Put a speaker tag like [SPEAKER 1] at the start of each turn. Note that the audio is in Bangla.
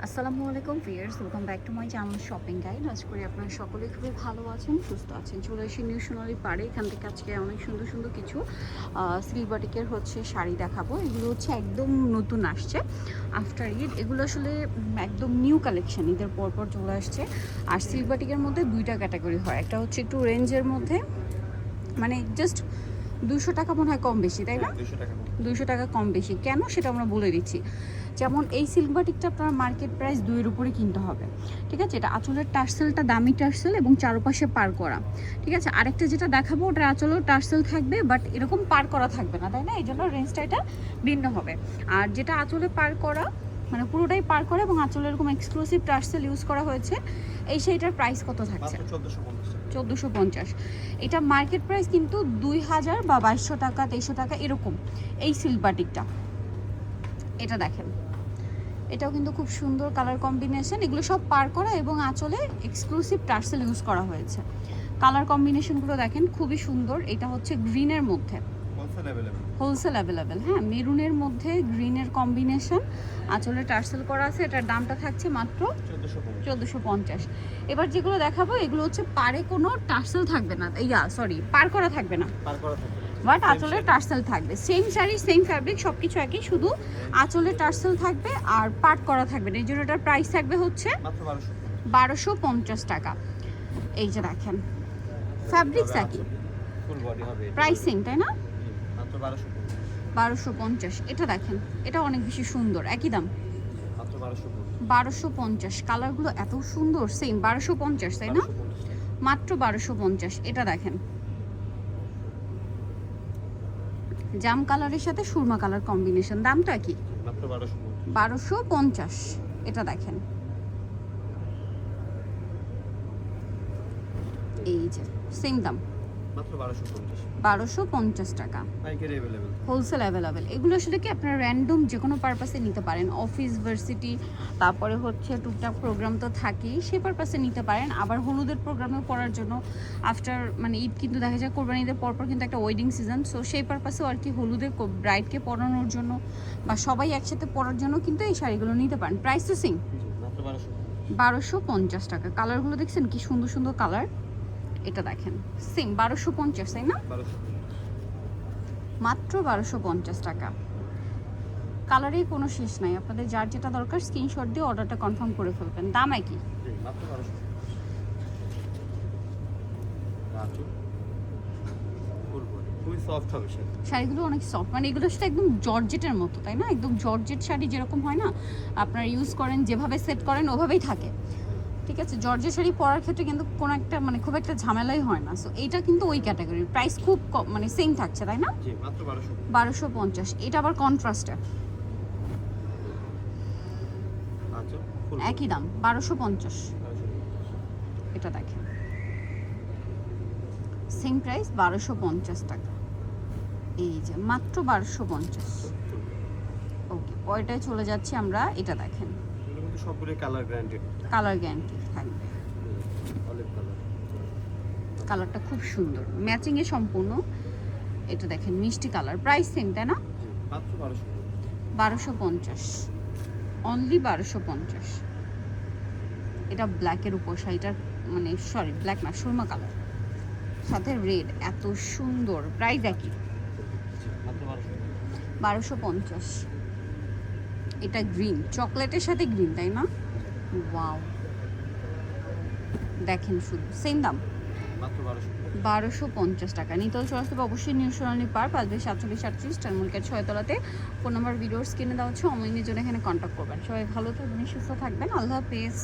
[SPEAKER 1] আসসালামু আলাইকুম viewers, welcome back to my channel shopping guide. আশা করি আপনারা সকলেই খুবই ভালো আছেন, সুস্থ আছেন। চলে এসে নিউ সোনালী পাড়ে, এখান থেকে আজকে অনেক সুন্দর সুন্দর কিছু সিল্ক বাটিকের শাড়ি দেখাবো। এগুলো একদম নতুন আসছে আফটার ঈদ। এগুলো আসলে একদম নিউ কালেকশন, ঈদের পরপর চলে আসছে। আর সিল্ক বাটিকের মধ্যে দুইটা ক্যাটাগরি হয়, একটা হচ্ছে একটু রেঞ্জের মধ্যে, মানে জাস্ট 200 টাকা মনে হয় কম বেশি, তাই না? 200 টাকা কম বেশি কেন সেটা আমরা বলে দিচ্ছি। যেমন এই সিল্ক বাটিকটা আপনার মার্কেট প্রাইস 2-এর উপরে কিনতে হবে, ঠিক আছে? এটা আঁচলের টার্সেলটা দামি টার্সেল এবং চারপাশে পার করা, ঠিক আছে? আরেকটা যেটা দেখাবো ওটা আঁচলেও টার্সেল থাকবে, বাট এরকম পার করা থাকবে না, তাই না? এই জন্য রেঞ্জটা এটা ভিন্ন হবে। আর যেটা আঁচলে পার করা, মানে পুরোটাই পার করা এবং আঁচলে এরকম এক্সক্লুসিভ টার্সেল ইউজ করা হয়েছে, এই সেইটার প্রাইস কত থাকছে? 1450। এটা মার্কেট প্রাইস কিন্তু 2000 বা 2200 টাকা, 2300 টাকা এরকম এই সিল্ক বাটিকটা। এটা দেখেন, এটাও কিন্তু খুব সুন্দর কালার কম্বিনেশন। এগুলো সব পার করা এবং আঁচলে এক্সক্লুসিভ টার্সেল ইউজ করা হয়েছে। কালার কম্বিনেশনগুলো দেখেন, খুবই সুন্দর। এটা হচ্ছে গ্রিনের মধ্যে, হোলসেল অ্যাভেলেবেল। হ্যাঁ, মেরুনের মধ্যে গ্রিনের কম্বিনেশন, আঁচলে টার্সেল করা আছে। এটার দামটা থাকছে মাত্র 1450। এবার যেগুলো দেখাবো এগুলো হচ্ছে পারে কোনো টার্সেল থাকবে না, পার করা থাকবে না, বাট আঁচলে টার্সেল থাকবে। সেম শাড়ি, সেম ফ্যাব্রিক, সব কিছু একই, শুধু আঁচলে টার্সেল থাকবে আর পাট করা থাকবে না। এই জন্য এটার প্রাইস থাকবে হচ্ছে 1250 টাকা। এই যে দেখেন, ফ্যাব্রিক্স একই, প্রাইসিং তাই না? 1250। এটা দেখেন, এটা অনেক বেশি সুন্দর, একই দাম 1250। কালারগুলো এত সুন্দর, সেম 1250 তাই না? মাত্র 1250। এটা দেখেন, জাম কালারের সাথে সুরমা কালার কম্বিনেশন, দামটা কি? 1250। এটা দেখেন, এই যে সেম দাম 1250 টাকা, হোলসেল অ্যাভেলেবেল। এগুলো আসলে কি আপনারা র্যান্ডম যে কোনো পারপাসে নিতে পারেন, অফিস, ভার্সিটি, তারপরে টুকটাক প্রোগ্রাম তো থাকেই, সে পারপাসে নিতে পারেন। আবার হলুদের প্রোগ্রামেও পড়ার জন্য, আফটার মানে ঈদ কিন্তু দেখা যায় কোরবানি ঈদের পরপর কিন্তু একটা ওয়েডিং সিজন, সো সেই পারপাসেও আর কি হলুদে ব্রাইডকে পরানোর জন্য বা সবাই একসাথে পরার জন্য কিন্তু এই শাড়িগুলো নিতে পারেন। প্রাইস তো সেম 1250 টাকা। কালারগুলো দেখছেন কি সুন্দর সুন্দর কালার। এটা দেখেন, সেম 1250 তাই না? মাত্র 1250 টাকা। কালারের কোনো শেষ নাই, আপনাদের যার যেটা দরকার স্ক্রিনশট দিয়ে অর্ডারটা কনফার্ম করে ফেলবেন। দাম একই। শাড়িগুলো অনেক সফট, মানে এগুলো সেটা একদম জর্জেটের মতো, তাই না? একদম জর্জেট শাড়ি যেরকম হয় না, আপনারা ইউজ করেন যেভাবে সেট করেন ওভাবেই থাকে, ঠিক আছে? জর্জেট শাড়ি পরার ক্ষেত্রে কিন্তু কোনো একটা মানে খুব একটা ঝামেলাই হয় না। সো এইটা কিন্তু ওই ক্যাটাগরির, প্রাইস খুব কম, মানে সেম থাকছে, তাই না? 1250। এটা আবার কন্ট্রাস্টে, একই দাম 1250। এটা দেখেন, সেম প্রাইস 1250 টাকা। এই যে মাত্র 1250। ওকে, পরেরটায় চলে যাচ্ছি আমরা। এটা দেখেন,
[SPEAKER 2] সবগুলো কালার
[SPEAKER 1] গ্যারান্টি থাকবে। কালারটা খুব সুন্দর, ম্যাচিং এ সম্পূর্ণ। এটা দেখেন, মিষ্টি কালার। প্রাইস সেম তাই না? 1250, অনলি 1250। এটা ব্ল্যাকের উপর শাড়িটার, মানে ব্ল্যাক না, সুরমা কালার সাথে রেড, এত সুন্দর। প্রাইস একই 1250। এটা গ্রিন, চকলেটের সাথে গ্রিন, তাই না? ওয়াও, দেখেন শুধু, সেম দাম 1250 টাকা। নিতল চলে আসতে অবশ্যই নিউ সোনালী পার্ক, 5/47-48 টার্মিনাল 6 তলাতে। ফোন নাম্বার ভিডিওর স্ক্রিনে দেওয়া হচ্ছে, অনলাইনের জন্য এখানে কন্ট্যাক্ট করবেন। সবাই ভালো থাকবেন, সুস্থ থাকবেন, আল্লাহ হাফেজ।